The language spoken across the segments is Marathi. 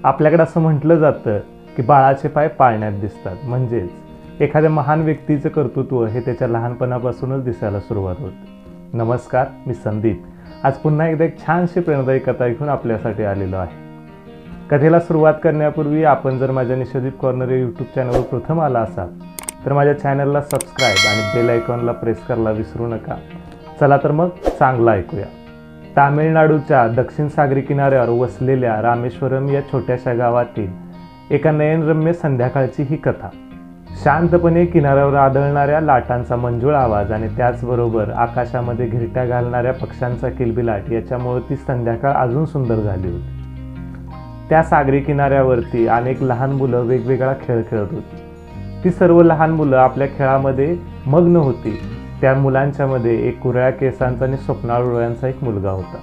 आपल्याकडे असं म्हटलं जातं की बाळाचे पाय पाळण्यात दिसतात, म्हणजेच एखाद्या महान व्यक्तीचं कर्तृत्व हे त्याच्या लहानपणापासूनच दिसायला सुरुवात होते। नमस्कार, मी संदीप। आज पुन्हा एकदा एक छानशी प्रेरणादायी कथा ऐकून आपल्यासाठी आलेलो आहे। कथेला सुरुवात करण्यापूर्वी आपण जर माझ्या निशदीप कॉर्नर या यूट्यूब चॅनलवर प्रथम आला असाल तर माझ्या चॅनलला सबस्क्राईब आणि बेल आयकॉनला प्रेस करायला विसरू नका। चला तर मग चांगलं ऐकूया। तामिळनाडूच्या दक्षिण सागरी किनाऱ्यावर वसलेल्या रामेश्वरम या छोट्याशा गावातील एका नयनरम्य संध्याकाळची ही कथा। शांतपणे किनाऱ्यावर आदळणाऱ्या लाटांचा मंजुळ आवाज आणि त्याचबरोबर आकाशामध्ये घिरट्या घालणाऱ्या पक्ष्यांचा किलबिलाट याच्यामुळे ती संध्याकाळ अजून सुंदर झाली होती। त्या सागरी किनाऱ्यावरती अनेक लहान मुलं वेगवेगळा खेळ खेळत होती। ती सर्व लहान मुलं आपल्या खेळामध्ये मग्न होती। त्या मुलांच्या मध्ये एक कुरळ्या केसांचा आणि स्वप्नाळ डोळ्यांचा एक मुलगा होता।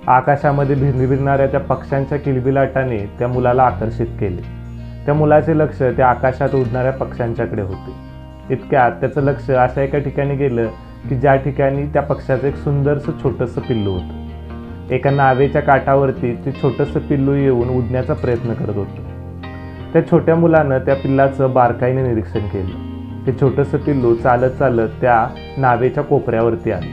आकाशामध्ये भिरभिरणाऱ्या त्या पक्ष्यांच्या किलबिलाटाने त्या मुलाला आकर्षित केले। त्या मुलाचे लक्ष त्या आकाशात उडणाऱ्या पक्ष्यांच्याकडे होते। इतक्यात त्याचं लक्ष अशा एका ठिकाणी गेलं की ज्या ठिकाणी त्या पक्ष्याचं एक सुंदरसं छोटंसं पिल्लू होतं। एका नावेच्या काठावरती ते छोटंसं पिल्लू येऊन उडण्याचा प्रयत्न करत होतं। त्या छोट्या मुलानं त्या पिल्लाचं बारकाईने निरीक्षण केलं। ते छोटंसं पिल्लू चालत चालत त्या नावेच्या कोपऱ्यावरती आले।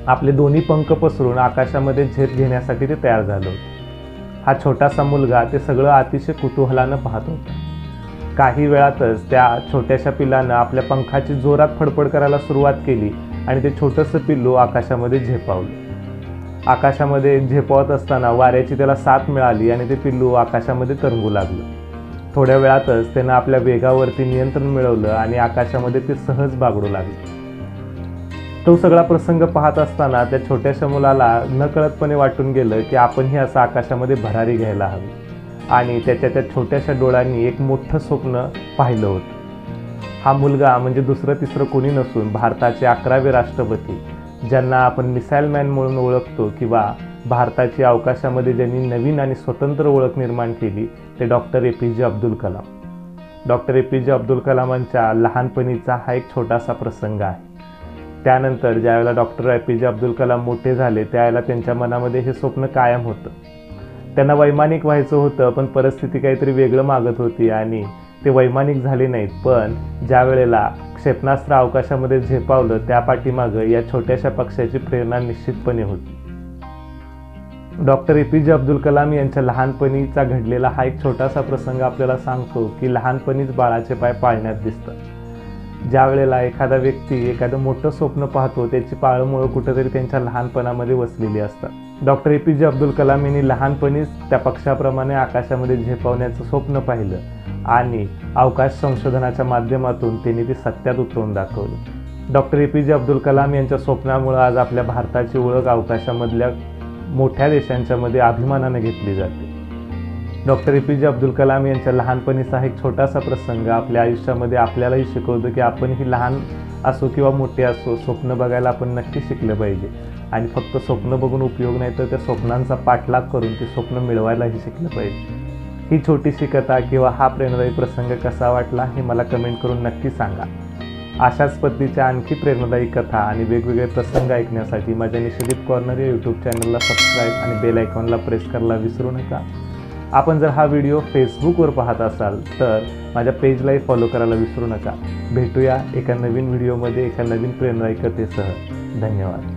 आपले दोन्ही पंख पसरून आकाशामध्ये झेप घेण्यासाठी ते तयार झालं होतं। हा छोटासा मुलगा ते सगळं अतिशय कुतूहलानं पाहत होता। काही वेळातच त्या छोट्याशा पिल्लानं आपल्या पंखाची जोरात फडफड करायला सुरुवात केली आणि ते छोटंसं पिल्लू आकाशामध्ये झेपावलं। आकाशामध्ये झेपावत असताना वाऱ्याची त्याला साथ मिळाली आणि ते पिल्लू आकाशामध्ये तरंगू लागलं। थोड्या वेळातच त्यानं आपल्या वेगावरती नियंत्रण मिळवलं आणि आकाशामध्ये ते सहज बागडू लागले। तो सगळा प्रसंग पाहत असताना त्या छोट्याशा मुलाला नकळतपणे वाटून गेलं की आपणही असं आकाशामध्ये भरारी घ्यायला हवी आणि त्याच्या त्या छोट्याशा डोळ्यांनी एक मोठं स्वप्न पाहिलं होतं। हा मुलगा म्हणजे दुसरं तिसरं कोणी नसून भारताचे 11वे राष्ट्रपती, ज्यांना आपण मिसाईल मॅन म्हणून ओळखतो किंवा भारताची अवकाशामध्ये ज्यांनी नवीन आणि स्वतंत्र ओळख निर्माण केली ते doctor APJ Abdul Kalam. Doctor APJ Abdul कलामांच्या लहानपणीचा हा एक छोटासा प्रसंग आहे। त्यानंतर ज्यावेळेला डॉक्टर APJ अब्दुल कलाम मोठे झाले त्यावेळेला त्यांच्या मनामध्ये हे स्वप्न कायम होतं। त्यांना वैमानिक व्हायचं होतं, पण परिस्थिती काहीतरी वेगळं मागत होती आणि ते वैमानिक झाले नाहीत। पण ज्या वेळेला क्षेपणास्त्र अवकाशामध्ये झेपावलं त्या पाठीमागं या छोट्याशा पक्षाची प्रेरणा निश्चितपणे होती। डॉक्टर APJ अब्दुल कलाम यांच्या लहानपणीचा घडलेला हा एक छोटासा प्रसंग आपल्याला सांगतो की लहानपणीच बाळाचे पाय पाळण्यात दिसतात। ज्या वेळेला एखादा व्यक्ती एखादं मोठं स्वप्न पाहतो त्याची पाळंमुळं कुठंतरी त्यांच्या लहानपणामध्ये वसलेली असतात। डॉक्टर APJ अब्दुल कलाम यांनी लहानपणीच त्या पक्षाप्रमाणे आकाशामध्ये झेपावण्याचं स्वप्न पाहिलं आणि अवकाश संशोधनाच्या माध्यमातून त्यांनी ते सत्यात उतरवून दाखवलं। डॉक्टर APJ अब्दुल कलाम यांच्या स्वप्नामुळे आज आपल्या भारताची ओळख अवकाशामधल्या मोठ्या देशांच्या मध्ये अभिमानाने घेतली जाते। डॉक्टर APJ अब्दुल कलाम यांच्या लहानपणीचा एक छोटासा प्रसंग आपल्या आयुष्यामध्ये आपल्यालाही शिकवतो की आपणही लहान असो किंवा मोठे असो स्वप्न बघायला आपण नक्की शिकलं पाहिजे आणि फक्त स्वप्न बघून उपयोग नाही तर त्या स्वप्नांचा पाठलाग करून ते स्वप्न मिळवायलाही शिकलं पाहिजे। ही छोटीशी कथा किंवा हा प्रेरणादायी प्रसंग कसा वाटला हे मला कमेंट करून नक्की सांगा। अशाच पद्धतीच्या आणखी प्रेरणादायी कथा आणि वेगवेगळे प्रसंग ऐकण्यासाठी माझ्या निशदीप कॉर्नर या यूट्यूब चॅनलला सबस्क्राईब आणि बेल आयकॉनला प्रेस करायला विसरू नका। आपण जर हा व्हिडिओ फेसबुकवर पाहत असाल तर माझ्या पेजलाही फॉलो करायला विसरू नका। भेटूया एका नवीन व्हिडिओमध्ये एका नवीन प्रेरणादायी कथेसह। धन्यवाद।